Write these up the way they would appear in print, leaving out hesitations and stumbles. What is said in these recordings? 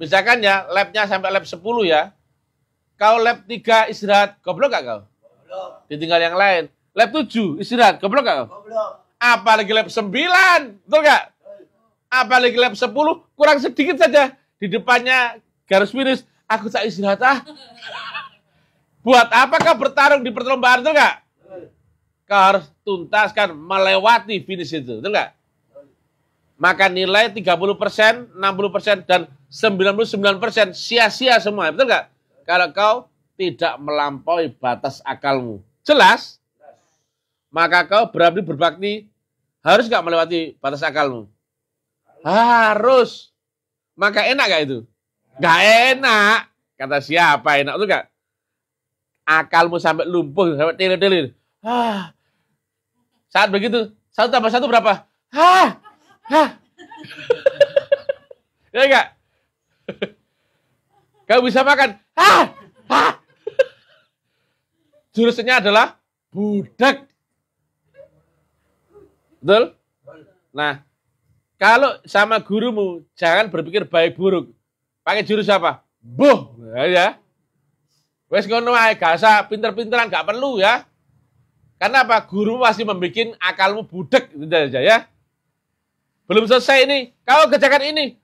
Misalkan ya, labnya sampai lab 10 ya. Kau lab 3 istirahat, goblok gak kau? Goblok. Ditinggal yang lain. Lab 7 istirahat, goblok gak kau? Goblok. Apalagi lab 9, betul gak? Apalagi lab 10, kurang sedikit saja. Di depannya garis finish, aku tak istirahat ah. Buat apa kau bertarung di perlombaan, betul gak? Kau harus tuntaskan, melewati finish itu, betul gak? Maka nilai 30%, 60%, dan 99% sia-sia semua, betul gak? Kalau kau tidak melampaui batas akalmu. Jelas? Maka kau berabdi berbakti, harus gak melewati batas akalmu? Harus. Maka enak gak itu? Gak enak. Kata siapa enak, betul gak? Akalmu sampai lumpuh, sampai telir-telir. Saat begitu, 1 tambah 1 berapa? Ya enggak? Kau bisa makan. Jurusnya adalah budak. Betul? Nah, kalau sama gurumu, jangan berpikir baik buruk. Pakai jurus apa? Boh. Ya. Wes ngono ae, gak usah pinter-pinteran, gak perlu ya. Karena apa? Guru masih membuat akalmu budak gitu aja ya. Belum selesai ini, kau kerjakan ini.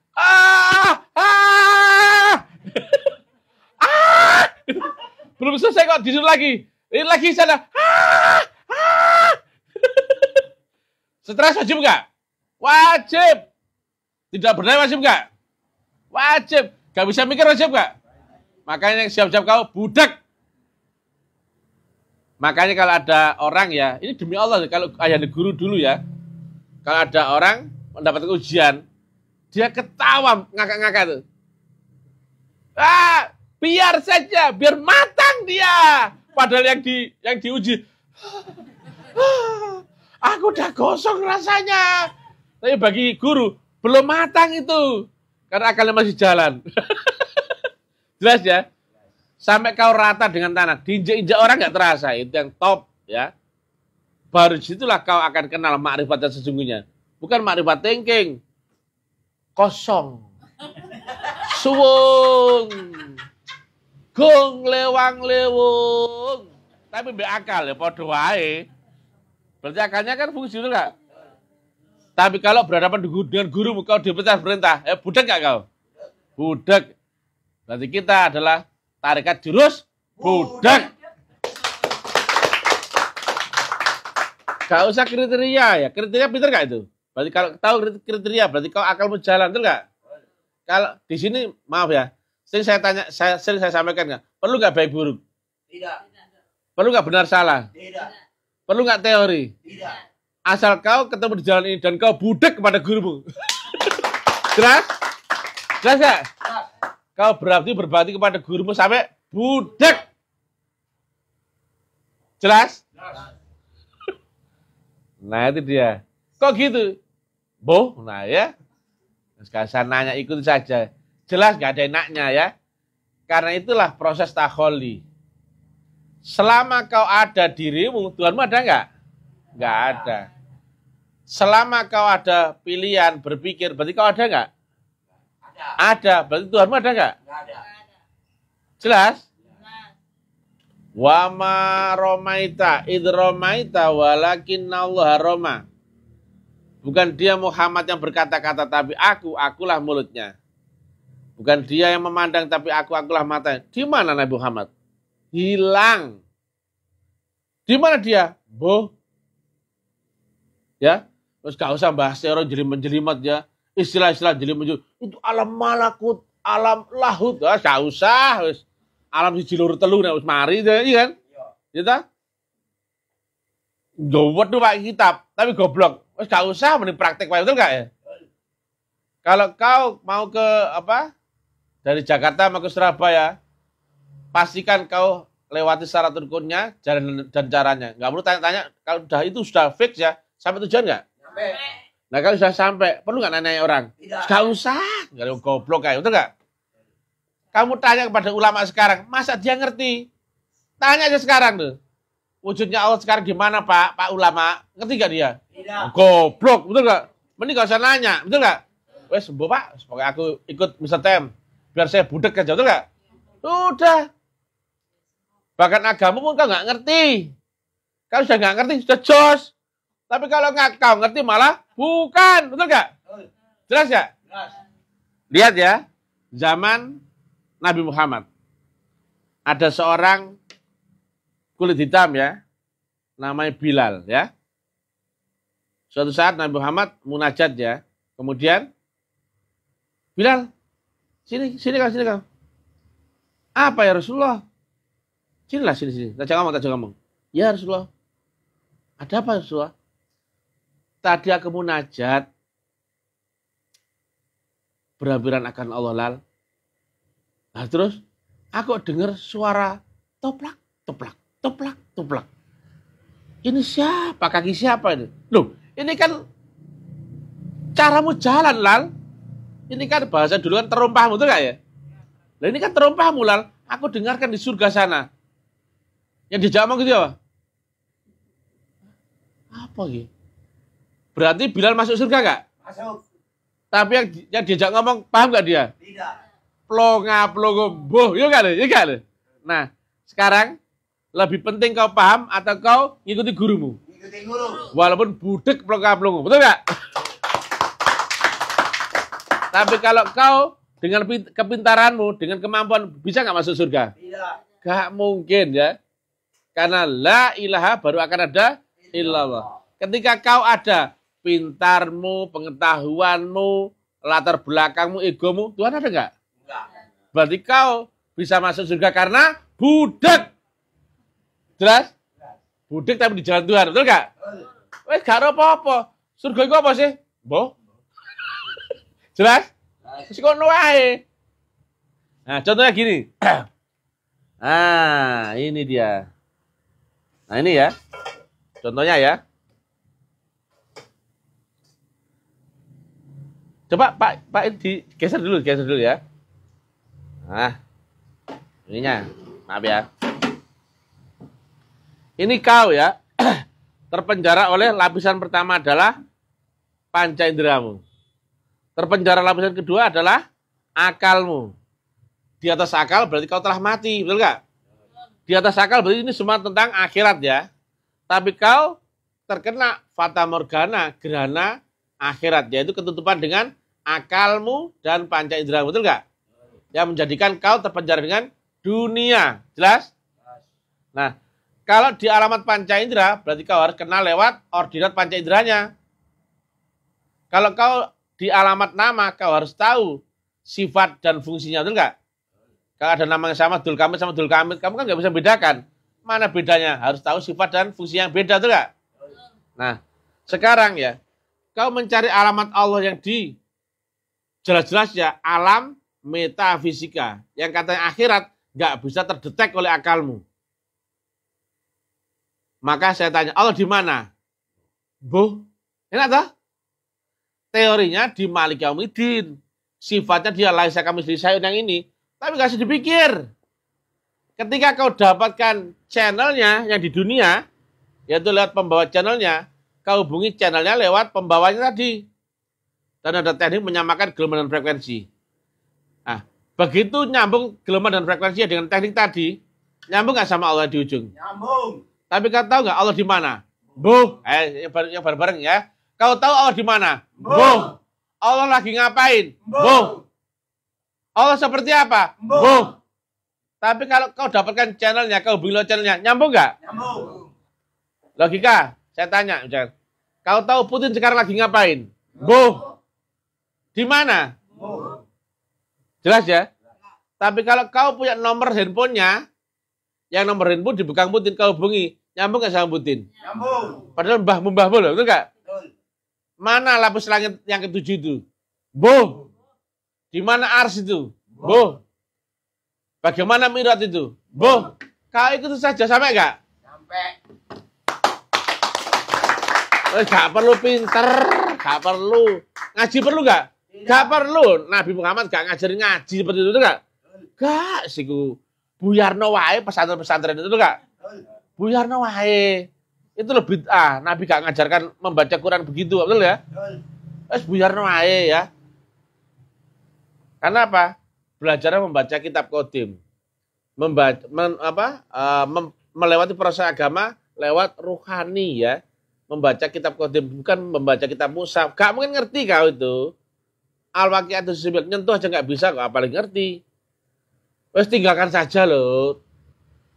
Belum selesai kok disuruh lagi. Ini lagi sana. Stres wajib nggak? Wajib. Tidak berdaya wajib nggak? Wajib. Gak bisa mikir wajib nggak? Makanya siap-siap kau budak. Makanya kalau ada orang ya, ini demi Allah, kalau ayah guru dulu ya, kalau ada orang mendapatkan ujian, dia ketawa, ngakak-ngakak tuh. Biar saja, biar matang dia. Padahal yang diuji, aku udah gosong rasanya. Tapi bagi guru, belum matang itu. Karena akalnya masih jalan. Jelas ya? Sampai kau rata dengan tanah. Diinjak-injak orang nggak terasa. Itu yang top ya. Baru situlah kau akan kenal makrifat yang sesungguhnya. Bukan makrifat thinking. Kosong. Suwung. Gong lewang lewung. Tapi be akal ya podo wae. Berarti akalnya kan fungsi itu enggak? Tapi kalau berhadapan dengan guru kau diperintah, budak enggak kau? Budak. Berarti kita adalah tarikat jurus budak. Gak usah kriteria ya. Kriteria pinter gak itu? Berarti kalau tahu kriteria, berarti kau akalmu jalan, betul gak? Kalau di sini, maaf ya, sering saya sampaikan nggak? Perlu nggak baik buruk? Tidak. Perlu nggak benar salah? Tidak. Perlu nggak teori? Tidak. Asal kau ketemu di jalan ini dan kau budak kepada gurumu. Jelas? Jelas gak? Kau berbakti kepada gurumu sampai budak. Jelas? Nah itu dia. Kok gitu? Boh, nah ya. Sekarang saya nanya ikut saja. Jelas gak ada enaknya ya. Karena itulah proses takholi. Selama kau ada dirimu, Tuhanmu ada nggak? Nggak ada. Selama kau ada pilihan berpikir, berarti kau ada nggak? Ada. Berarti Tuhanmu ada nggak? Ada. Jelas? Wa ma romaita id romaita walakinnallaha roma. Bukan dia Muhammad yang berkata-kata, tapi akulah mulutnya. Bukan dia yang memandang, tapi akulah matanya. Di mana Nabi Muhammad? Hilang. Di mana dia? Boh. Ya, terus gak usah bahas orang jelimet-jelimet ya. Istilah-istilah jelimet itu alam malakut, alam lahut. Ya, gak usah. Alam si jilur telur, harus mari, iya kan? Gitu. Gowet tuh pakai kitab, tapi goblok. Terus gak usah mending praktek, betul gak ya? Kalau kau mau ke apa? Dari Jakarta mau ke Surabaya, pastikan kau lewati syarat rukunnya dan caranya. Nggak perlu tanya-tanya, kalau itu sudah fix ya, sampai tujuan nggak? Sampai. Nah kalau sudah sampai, perlu nggak nanya orang? Tidak. Nggak usah, nggak ada goblok kayak, betul nggak? Kamu tanya kepada ulama sekarang, masa dia ngerti? Tanya aja sekarang tuh. Wujudnya Allah sekarang gimana Pak ulama? Ngerti nggak dia? Tidak. Goblok, betul nggak? Mending nggak usah nanya, betul nggak? Wes sembuh Pak, pokoknya aku ikut Mr. Tem. biar saya budek aja, betul nggak? Udah. Bahkan agama pun kau nggak ngerti. Kalau sudah nggak ngerti, sudah jos. Tapi kalau nggak kau ngerti malah bukan, betul nggak? Jelas ya? Lihat ya, zaman Nabi Muhammad. Ada seorang kulit hitam ya, namanya Bilal ya. Suatu saat Nabi Muhammad munajat ya. Kemudian Bilal, sini kau. Apa ya Rasulullah? Sini. Tak jangan ngomong. Ya Rasulullah. Ada apa Rasulullah? Tadi aku munajat. Berhampiran akan Allah lal. Nah terus aku dengar suara toplak. Ini siapa? Kaki siapa ini? Loh, ini kan caramu jalan lal. Ini kan bahasa dulu kan terumpahmu, betul gak ya? Nah ini kan terumpahmu lal. Aku dengarkan di surga sana. Yang dijawab gitu apa? Apa gitu? Berarti Bilal masuk surga gak? Masuk. Tapi yang diajak ngomong paham gak dia? Tidak. Plongo, boh, iya gak? Nah, sekarang lebih penting kau paham atau kau ngikuti gurumu? Ikuti guru. Walaupun budek plongo, betul gak? Tapi kalau kau dengan kepintaranmu, dengan kemampuan, bisa gak masuk surga? Tidak. Gak mungkin ya. Karena la ilaha baru akan ada illallah. Ketika kau ada pintarmu, pengetahuanmu, latar belakangmu, egomu, Tuhan ada nggak? Enggak. Berarti kau bisa masuk surga karena budek. Jelas? Budek tapi di jalan Tuhan, betul nggak? Wes gak ada apa-apa. Surga itu apa sih? Boh. Jelas? Terus kok wae. Nah, contohnya gini. Nah, ini dia. Nah, ini ya. Contohnya ya. Coba Pak digeser dulu ya. Nah, ininya, maaf ya. Ini kau ya, terpenjara oleh lapisan pertama adalah panca inderamu. Terpenjara lapisan kedua adalah akalmu. Di atas akal berarti kau telah mati, betul nggak? Di atas akal berarti ini semua tentang akhirat ya. Tapi kau terkena fata morgana, gerhana akhirat, yaitu ketutupan dengan akalmu dan panca inderamu, betul nggak? Yang menjadikan kau terpenjara dengan dunia, jelas? Nah, kalau di alamat panca indera, berarti kau harus kenal lewat ordinat panca inderanya. Kalau kau di alamat nama, kau harus tahu sifat dan fungsinya, betul nggak? Kalau ada nama yang sama, Dulkamid sama Dulkamid, kamu kan nggak bisa bedakan. Mana bedanya? Harus tahu sifat dan fungsi yang beda, betul nggak? Nah, sekarang ya, kau mencari alamat Allah yang di jelas-jelas ya alam metafisika, yang katanya akhirat nggak bisa terdetek oleh akalmu. Maka saya tanya, Allah di mana? Boh, enak tak? Teorinya di Malik Yaumiddin, sifatnya dia laisa kamitslihi syai'un yang ini, tapi nggak usah dipikir. Ketika kau dapatkan channelnya yang di dunia, yaitu lewat pembawa channelnya, kau hubungi channelnya lewat pembawanya tadi. Dan ada teknik menyamakan gelombang dan frekuensi. Nah, begitu nyambung gelombang dan frekuensinya dengan teknik tadi, nyambung nggak sama Allah di ujung? Nyambung. Tapi kau tahu nggak Allah di mana? Buh, yang bareng-bareng ya. Kau tahu Allah di mana? Buh. Allah lagi ngapain? Buh. Allah seperti apa? Buh. Tapi kalau kau dapatkan channelnya, kau hubungi channelnya, nyambung nggak? Nyambung. Logika, saya tanya, misalkan, kau tahu Putin sekarang lagi ngapain? Buh. Di mana? Buh. Jelas ya? Tapi kalau kau punya nomor handphonenya, yang nomor handphone di belakang Putin, kau hubungi, nyambung nggak sama Putin? Nyambung. Padahal mbah loh, betul nggak? Betul. Mana lapis langit yang ketujuh itu? Buh. Di mana ars itu? Buh. Bagaimana mirat itu? Buh. Kau ikut saja, sampai nggak? Sampai. Gak perlu pinter, gak perlu. Ngaji perlu nggak? Gak perlu. Nabi Muhammad gak ngajarin ngaji seperti itu, nggak? Gak, siku. Buyarno wae pesantren-pesantren itu, nggak? Buyarno wae. Itu lebih Nabi gak ngajarkan membaca Quran begitu, betul ya? Betul. Buyarno wae ya. Karena apa? belajar membaca kitab Qadim. Melewati proses agama lewat ruhani ya. Membaca kitab Qadim, bukan membaca kitab mushaf. Gak mungkin ngerti kau itu. Al-Waqi'atus Sibyaq nyentuh aja gak bisa, kok apalagi ngerti. Wes tinggalkan saja loh.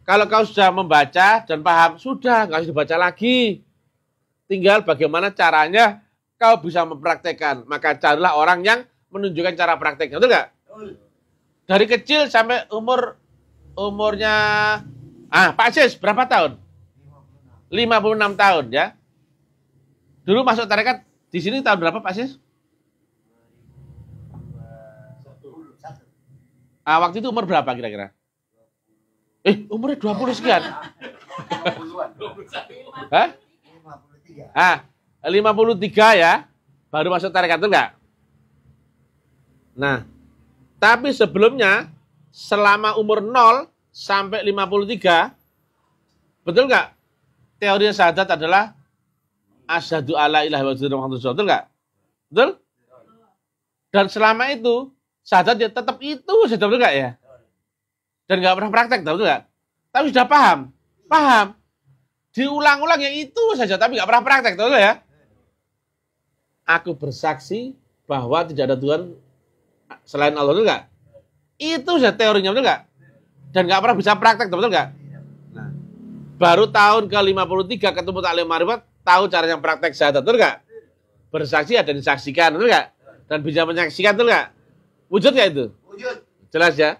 Kalau kau sudah membaca dan paham, sudah gak usah dibaca lagi. Tinggal bagaimana caranya kau bisa mempraktekkan. Maka carilah orang yang menunjukkan cara prakteknya, betul gak? Dari kecil sampai umurnya Pak Sis berapa tahun? 56 tahun ya. Dulu masuk tarekat di sini tahun berapa Pak Sis? Waktu itu umur berapa kira-kira? Umurnya 20 sekian. Hah? 53 ya. Baru masuk tarekat itu enggak? Nah, tapi sebelumnya selama umur 0 sampai 53, betul enggak? Teori syahadat adalah asyhadu alla ilaha illallah Muhammadur Rasulullah, betul enggak? Betul? Dan selama itu syahadat dia tetap itu saja, betul enggak ya? Dan enggak pernah praktek, betul enggak? Tapi sudah paham. Paham. Diulang-ulang yang itu saja tapi enggak pernah praktek, betul ya? Aku bersaksi bahwa tidak ada Tuhan selain Allah, betul enggak? Itu saja teorinya, betul enggak? Dan enggak pernah bisa praktek, betul enggak? Nah, baru tahun ke-53 ketemu taklim ma'rifat, tahu caranya praktek syahadat, betul enggak? Bersaksi dan disaksikan, betul enggak? Dan bisa menyaksikan, betul enggak? Wujud enggak itu? Wujud. Jelas ya?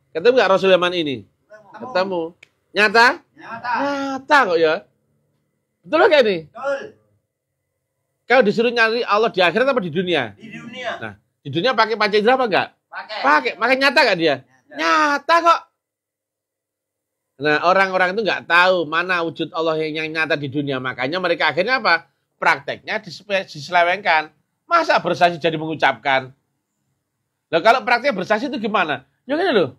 Ketemu enggak Rasul zaman ini? Ketemu. Nyata? Nyata kok ya. Betul enggak ini? Betul. Kau disuruh nyari Allah di akhirat apa di dunia? Di dunia. Nah, di dunia pakai panca indera apa enggak? Pakai. Pakai nyata enggak dia? Nyata kok. Nah, orang-orang itu enggak tahu mana wujud Allah yang nyata di dunia. Makanya mereka akhirnya apa? Prakteknya diselewengkan. Masa bersaksi jadi mengucapkan? Nah, kalau praktek bersaksi itu gimana? Ya gini loh.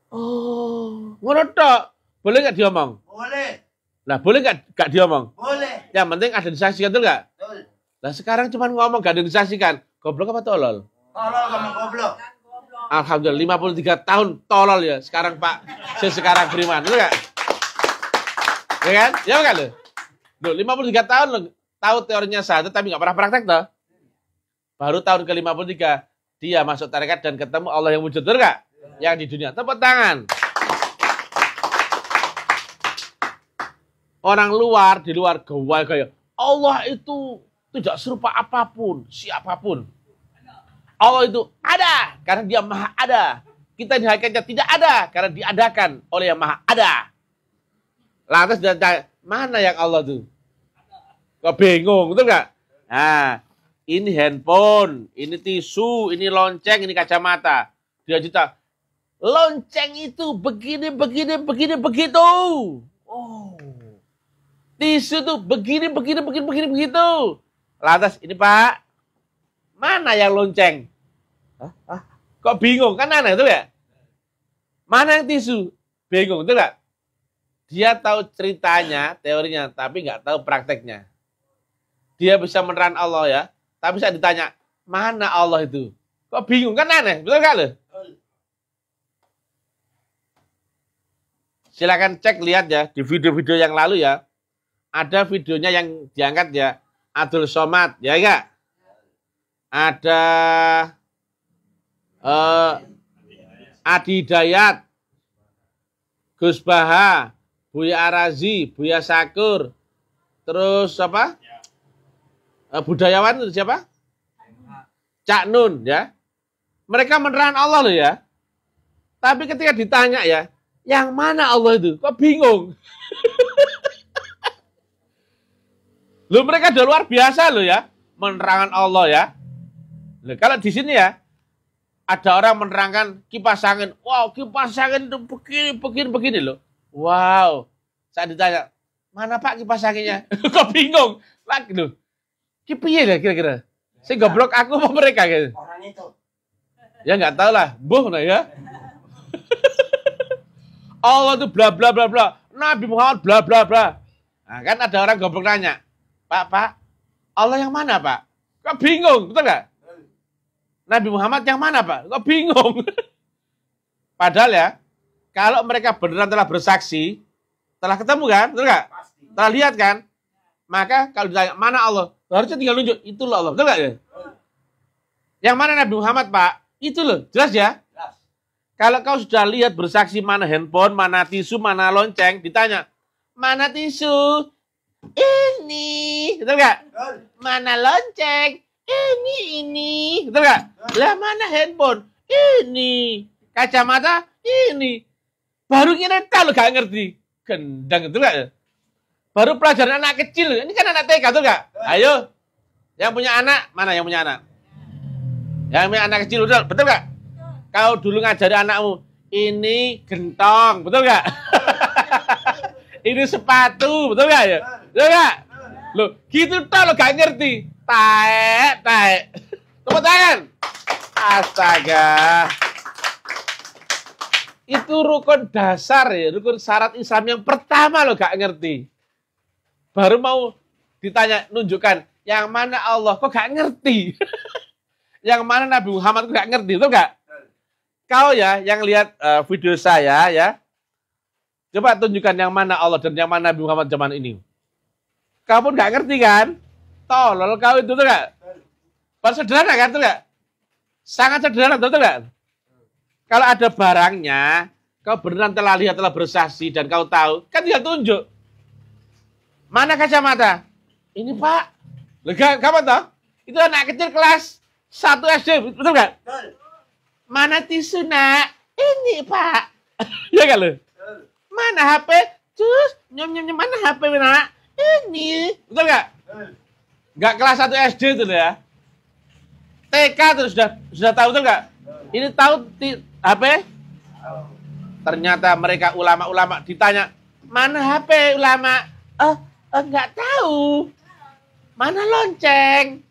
Oh, ngono tok. Boleh enggak diomong? Boleh. Lah, boleh enggak diomong? Boleh. Yang penting ada disaksikan, betul enggak? Betul. Lah sekarang cuma ngomong enggak ada disaksikan. Goblok apa tolol? Tolol kamu goblok. Alhamdulillah 53 tahun tolol ya. Sekarang Pak, sekarang beriman, betul enggak? Ya kan? Ya kan lo? Loh, 53 tahun lo tahu teorinya syahadat tapi enggak pernah praktek toh. Baru tahun ke-53 dia masuk tarekat dan ketemu Allah yang wujud, betul enggak? Yang di dunia. Tepuk tangan. Orang luar, di luar gawai kayak Allah itu tidak serupa apapun, siapapun. Allah itu ada karena dia maha ada. Kita di hakikatnya tidak ada karena diadakan oleh yang maha ada. Lantas dia tanya, mana yang Allah itu? Kok bingung, betul nggak? Nah, ini handphone, ini tisu, ini lonceng, ini kacamata. Dia cerita, lonceng itu begini, begitu. Oh. Tisu tuh begini, begitu. Lantas, ini Pak, mana yang lonceng? Hah? Kok bingung? Kan aneh, betul ya? Mana yang tisu? Bingung, betul nggak? Dia tahu ceritanya, teorinya, tapi nggak tahu prakteknya. Dia bisa meneran Allah ya, tapi saya ditanya, mana Allah itu? Kok bingung? Kan aneh, betul nggak loh? Silakan cek, lihat ya, di video-video yang lalu ya. Ada videonya yang diangkat ya, Abdul Somad, ya enggak? Ada Adi Hidayat, Gus Baha, Buya Arazi, Buya Sakur, terus apa? Budayawan itu siapa? Cak Nun ya. Mereka meneran Allah loh ya. Tapi ketika ditanya ya, yang mana Allah itu? Kok bingung? Loh, mereka udah luar biasa loh ya, menerangkan Allah ya. Loh, kalau di sini ya, ada orang menerangkan kipas angin. Wow, kipas angin itu begini loh. Wow. Saya ditanya, mana Pak kipas anginnya? Kok bingung? Lagi loh. Kipiye lah kira-kira. Saya goblok aku sama mereka gitu. Orang itu. Ya nggak tahu lah, buh nah ya. Allah itu bla bla bla bla. Nabi Muhammad bla bla bla. Nah, kan ada orang goblok nanya. Pak, Allah yang mana Pak? Kok bingung, betul nggak? Nabi Muhammad yang mana, Pak? Kok bingung? Padahal ya, kalau mereka beneran telah bersaksi, telah ketemu kan? Betul nggak? Telah lihat kan? Maka kalau ditanya, mana Allah? Harusnya tinggal nunjuk, itu loh Allah. Betul nggak ya? Yang mana Nabi Muhammad, Pak? Itu loh, jelas ya? Kalau kau sudah lihat bersaksi mana handphone, mana tisu, mana lonceng, ditanya, mana tisu? Ini. Betul nggak? Mana lonceng? Ini. Betul nggak? Lah mana handphone? Ini. Kacamata? Ini. Baru kira tahu gak ngerti. Gendang, betul nggak? Baru pelajaran anak kecil. Ini kan anak TK, betul nggak? Ayo. Yang punya anak, mana yang punya anak? Yang punya anak kecil, betul nggak? Kau dulu ngajari anakmu, ini gentong, betul nggak? Ini sepatu, betul nggak ya? Betul nggak? Loh, gitu tau lo gak ngerti. Taek. Tepuk tangan. Astaga. Itu rukun dasar ya, rukun syarat Islam yang pertama lo gak ngerti. Baru mau ditanya, nunjukkan, yang mana Allah, kok gak ngerti? Yang mana Nabi Muhammad kok gak ngerti, betul gak? Kau ya, yang lihat video saya ya, coba tunjukkan yang mana Allah dan yang mana Nabi Muhammad zaman ini. Kau pun gak ngerti kan? Tolol kau itu, betul gak? Baru sederhana kan, betul gak? Sangat sederhana, betul gak? Kalau ada barangnya, kau beneran telah lihat, telah bersaksi, dan kau tahu, kan tinggal tunjuk. Mana kacamata? Ini Pak. Lega, kapan toh? Itu anak kecil kelas 1 SD, betul gak? Mana tisu nak? Ini Pak. Ya kan lo? Mana HP? Cus, nyom, mana HP nak? Ini. Betul gak? Gak kelas 1 SD itu ya. TK terus sudah tahu, betul gak? Ini tahu HP? Ternyata mereka ulama-ulama ditanya, mana HP ulama? Enggak tahu. Mana lonceng?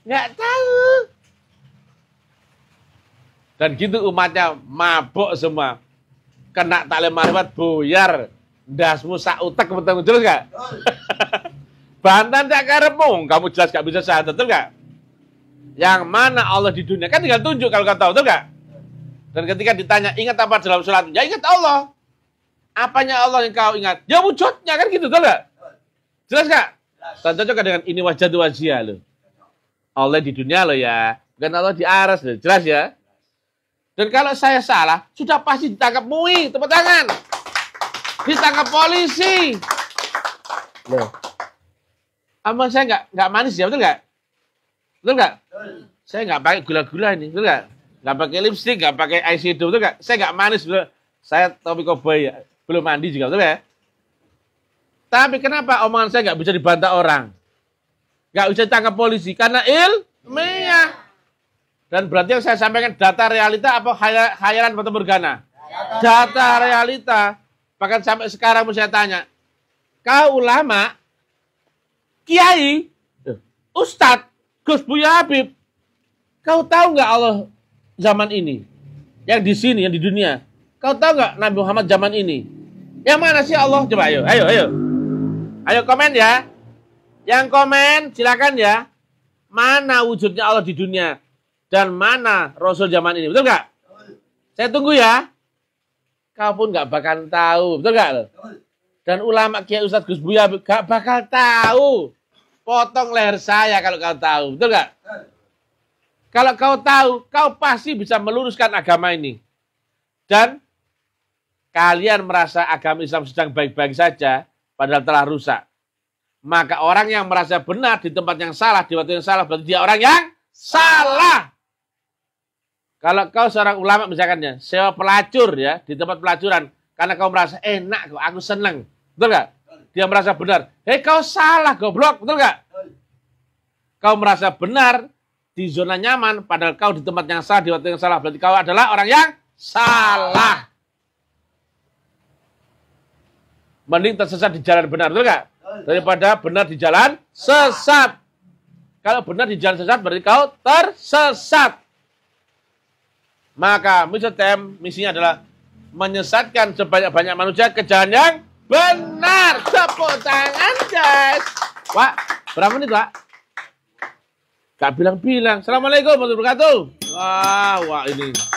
Enggak tahu. Dan gitu umatnya mabuk semua. Kena taklim marifat buyar. Dasmu sak utek, betul jelas gak? Bantan tak karepmu, kamu jelas gak bisa syahadat, betul gak? Yang mana Allah di dunia, kan tinggal tunjuk kalau kau tahu, betul gak? Dan ketika ditanya, ingat apa dalam sholat? Ya ingat Allah. Apanya Allah yang kau ingat? Ya wujudnya, kan gitu, betul gak? Jelas gak? Dan cocok dengan ini wajah tu wajah loh. Allah di dunia loh ya. Bukan Allah di aras loh, jelas ya? Dan kalau saya salah, sudah pasti ditangkap MUI, tepuk tangan. Ditangkap polisi. Loh. Amal saya nggak manis ya, betul nggak? Betul nggak? Saya nggak pakai gula-gula ini, betul nggak? Nggak pakai lipstick, nggak pakai eyeshadow, betul nggak? Saya nggak manis, betul. Saya topi koboi ya, belum mandi juga, betul ya? Tapi kenapa omongan saya nggak bisa dibantah orang? Nggak bisa ditangkap polisi? Karena ilmiah. Dan berarti yang saya sampaikan data realita apa khayalan atau morgana? Data realita. Bahkan sampai sekarang saya tanya, kau ulama, kiai, ustadz, Gus Buya Habib, kau tahu nggak Allah zaman ini? Yang di sini, yang di dunia. Kau tahu nggak Nabi Muhammad zaman ini? Yang mana sih Allah? Coba ayo. Ayo komen ya. Yang komen silakan ya. Mana wujudnya Allah di dunia? Dan mana Rasul zaman ini? Betul nggak? Saya tunggu ya. Kau pun nggak bakal tahu. Betul nggak? Dan ulama Kiai Ustadz Gus Buya nggak bakal tahu. Potong leher saya kalau kau tahu. Betul nggak? Kalau kau tahu, kau pasti bisa meluruskan agama ini. Dan kalian merasa agama Islam sedang baik-baik saja, padahal telah rusak. Maka orang yang merasa benar di tempat yang salah, di waktu yang salah, berarti dia orang yang salah. Kalau kau seorang ulama misalkannya, sewa pelacur ya, di tempat pelacuran, karena kau merasa enak kok, aku senang. Betul nggak? Dia merasa benar. Hei kau salah goblok, betul nggak? Kau merasa benar di zona nyaman, padahal kau di tempat yang salah, di waktu yang salah, berarti kau adalah orang yang salah. Mending tersesat di jalan benar, betul nggak? Daripada benar di jalan sesat. Kalau benar di jalan sesat, berarti kau tersesat. Maka misinya adalah menyesatkan sebanyak-banyak manusia ke jalan yang benar. Tepuk tangan, guys. Pak, berapa menit, Pak? Gak bilang-bilang. Assalamualaikum warahmatullahi wabarakatuh. Wah, ini.